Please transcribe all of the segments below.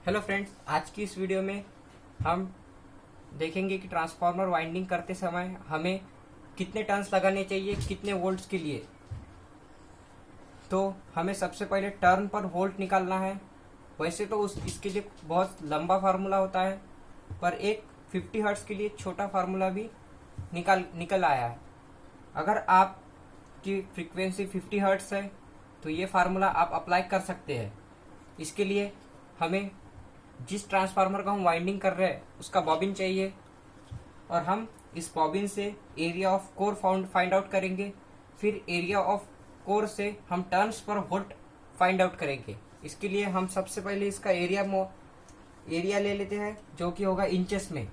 Hello friends, आज की इस वीडियो में हम देखेंगे कि ट्रांसफार्मर वाइंडिंग करते समय हमें कितने टर्न्स लगाने चाहिए, कितने वोल्ट्स के लिए। तो हमें सबसे पहले टर्न पर वोल्ट निकालना है। वैसे तो इसके लिए बहुत लंबा फार्मूला होता है, पर एक 50 हर्ट्ज के लिए छोटा फार्मूला भी निकल आया है। अगर आपकी फ्रीक्वेंसी 50 हर्ट्ज है तो ये फार्मूला आप अप्लाई कर सकते हैं। इसके लिए हमें जिस ट्रांसफार्मर का हम वाइंडिंग कर रहे हैं उसका बॉबिन चाहिए, और हम इस बॉबिन से area of core find out करेंगे। फिर एरिया ऑफ कोर से हम turns per volt find out करेंगे। इसके लिए हम सबसे पहले इसका एरिया ले लेते हैं, जो कि होगा इंचेस में।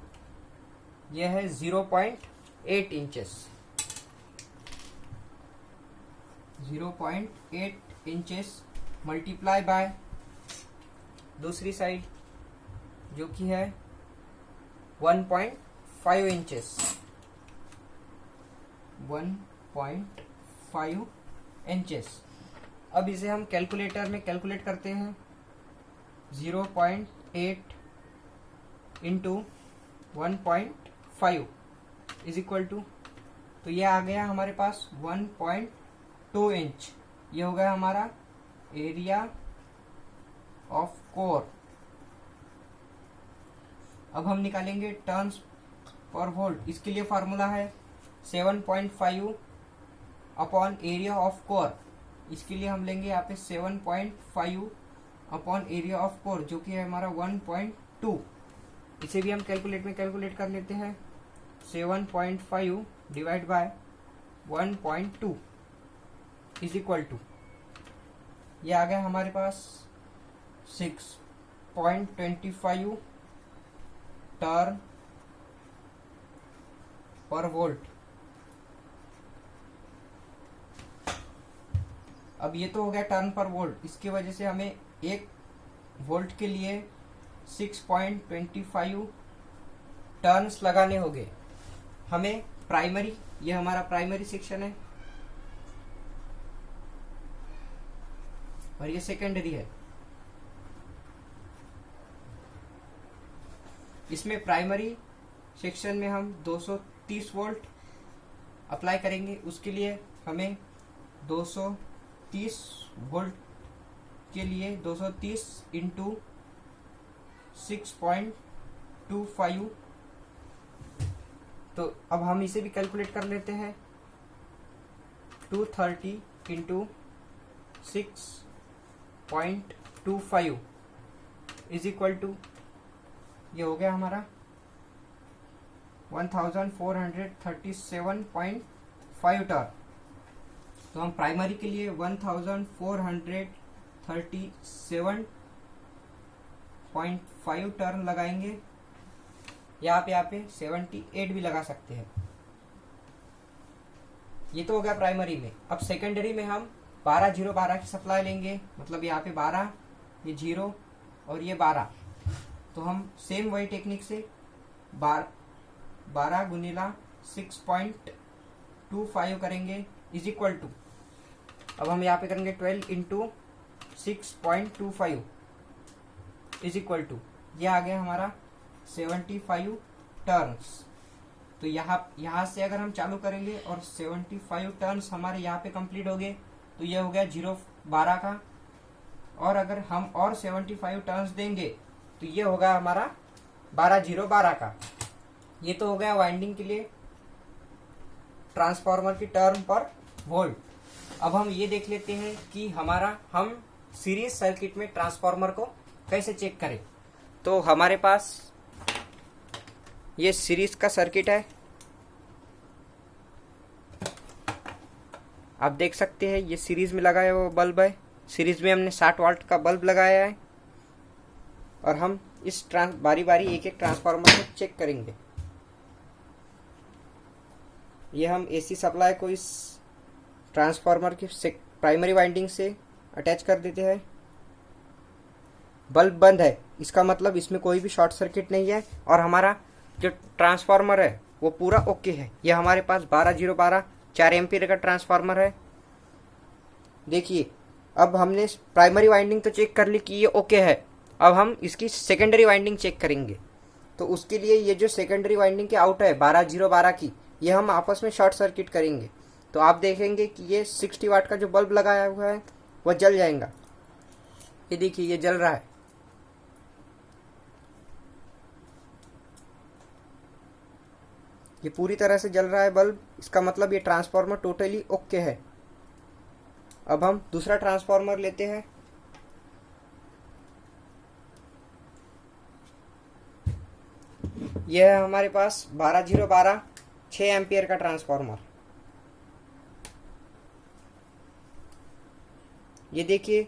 यह है 0.8 इंचेस। 0.8 इंचेस मल्टीप्लाई बाय दूसरी साइड जो कि है 1.5 इंचेस। 1.5 इंचेस। अब इसे हम कैलकुलेटर में कैलकुलेट करते हैं। 0.8 इंटू 1.5 इज इक्वल टू, तो यह आ गया हमारे पास 1.2 इंच। ये हो गया हमारा एरिया ऑफ कोर। अब हम निकालेंगे टर्न्स पर वोल्ट। इसके लिए फार्मूला है 7.5 अपॉन एरिया ऑफ कोर। इसके लिए हम लेंगे यहाँ पे 7.5 अपॉन एरिया ऑफ कोर, जो कि है हमारा 1.2। इसे भी हम कैलकुलेट कर लेते हैं। 7.5 divide by 1.2 is equal to, ये आ गया हमारे पास 6.25 टर्न पर वोल्ट। अब ये तो हो गया टर्न पर वोल्ट। इसकी वजह से हमें 1 वोल्ट के लिए 6.25 टर्न्स लगाने होंगे। हमें प्राइमरी, ये हमारा प्राइमरी सेक्शन है और ये सेकेंडरी है। इसमें प्राइमरी सेक्शन में हम 230 वोल्ट अप्लाई करेंगे। उसके लिए हमें 230 वोल्ट के लिए 230 इंटू 6.25। तो अब हम इसे भी कैलकुलेट कर लेते हैं। 230 इंटू 6.25 इज इक्वल टू, ये हो गया हमारा 1437.5 टर्न। तो हम प्राइमरी के लिए 1437.5 टर्न लगाएंगे। यहाँ पे 78 भी लगा सकते हैं। ये तो हो गया प्राइमरी में। अब सेकेंडरी में हम 12 की सप्लाई लेंगे। मतलब यहाँ पे 12, ये 0 और ये 12। तो हम सेम वही टेक्निक से 12 गुणिला 6.25 करेंगे इज इक्वल टू, अब हम यहाँ पे करेंगे 12 इंटू 6.25 इज इक्वल टू, ये आ गया हमारा 75 टर्न्स। तो यहाँ से अगर हम चालू करेंगे और 75 टर्न्स हमारे यहाँ पे कंप्लीट हो गए, तो ये हो गया 0-12 का। और अगर हम और 75 टर्न्स देंगे तो ये होगा हमारा 12-0-12 का। ये तो हो गया वाइंडिंग के लिए ट्रांसफार्मर की टर्न पर वोल्ट। अब हम ये देख लेते हैं कि हम सीरीज सर्किट में ट्रांसफार्मर को कैसे चेक करें। तो हमारे पास ये सीरीज का सर्किट है। आप देख सकते हैं ये सीरीज में लगाया हुआ बल्ब है। सीरीज में हमने 60 वाट का बल्ब लगाया है और हम इस बारी बारी एक ट्रांसफार्मर को चेक करेंगे। ये हम एसी सप्लाई को इस ट्रांसफार्मर की प्राइमरी वाइंडिंग से अटैच कर देते हैं। बल्ब बंद है, इसका मतलब इसमें कोई भी शॉर्ट सर्किट नहीं है और हमारा जो ट्रांसफार्मर है वो पूरा ओके है। ये हमारे पास 12-0-12 4 एम्पीयर का ट्रांसफार्मर है। देखिए, अब हमने प्राइमरी वाइंडिंग तो चेक कर ली कि ये ओके है, अब हम इसकी सेकेंडरी वाइंडिंग चेक करेंगे। तो उसके लिए ये जो सेकेंडरी वाइंडिंग के आउट है 12012 की, ये हम आपस में शॉर्ट सर्किट करेंगे। तो आप देखेंगे कि ये 60 वाट का जो बल्ब लगाया हुआ है वह जल जाएगा। ये देखिए ये जल रहा है। ये पूरी तरह से जल रहा है बल्ब, इसका मतलब ये ट्रांसफार्मर टोटली ओके है। अब हम दूसरा ट्रांसफार्मर लेते हैं। यह है हमारे पास 12012 6 एम्पियर का ट्रांसफार्मर। ये देखिए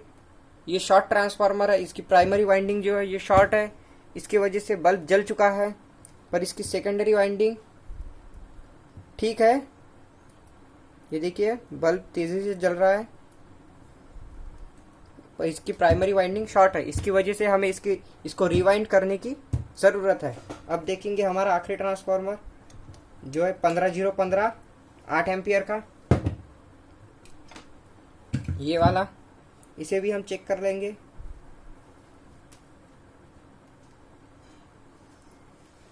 ये शॉर्ट ट्रांसफार्मर है, इसकी प्राइमरी वाइंडिंग जो है ये शॉर्ट है, इसकी वजह से बल्ब जल चुका है। पर इसकी सेकेंडरी वाइंडिंग ठीक है। ये देखिए बल्ब तेजी से जल रहा है, पर इसकी प्राइमरी वाइंडिंग शॉर्ट है, इसकी वजह से हमें इसको रिवाइंड करने की ज़रूरत है। अब देखेंगे हमारा आखिरी ट्रांसफार्मर जो है 15015 8 एम्पियर का, ये वाला, इसे भी हम चेक कर लेंगे।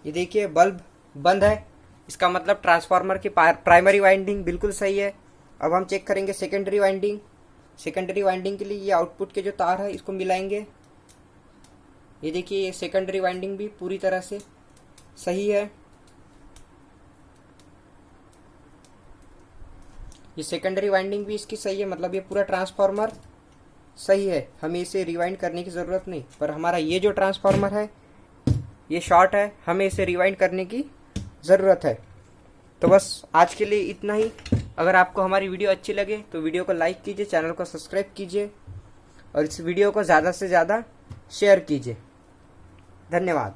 ये देखिए बल्ब बंद है, इसका मतलब ट्रांसफार्मर की प्राइमरी वाइंडिंग बिल्कुल सही है। अब हम चेक करेंगे सेकेंडरी वाइंडिंग। सेकेंडरी वाइंडिंग के लिए ये आउटपुट के जो तार है इसको मिलाएंगे। ये देखिए ये सेकेंडरी वाइंडिंग भी पूरी तरह से सही है। ये सेकेंडरी वाइंडिंग भी इसकी सही है, मतलब ये पूरा ट्रांसफार्मर सही है, हमें इसे रिवाइंड करने की ज़रूरत नहीं। पर हमारा ये जो ट्रांसफार्मर है ये शॉर्ट है, हमें इसे रिवाइंड करने की ज़रूरत है। तो बस आज के लिए इतना ही। अगर आपको हमारी वीडियो अच्छी लगे तो वीडियो को लाइक कीजिए, चैनल को सब्सक्राइब कीजिए और इस वीडियो को ज़्यादा से ज़्यादा शेयर कीजिए। धन्यवाद।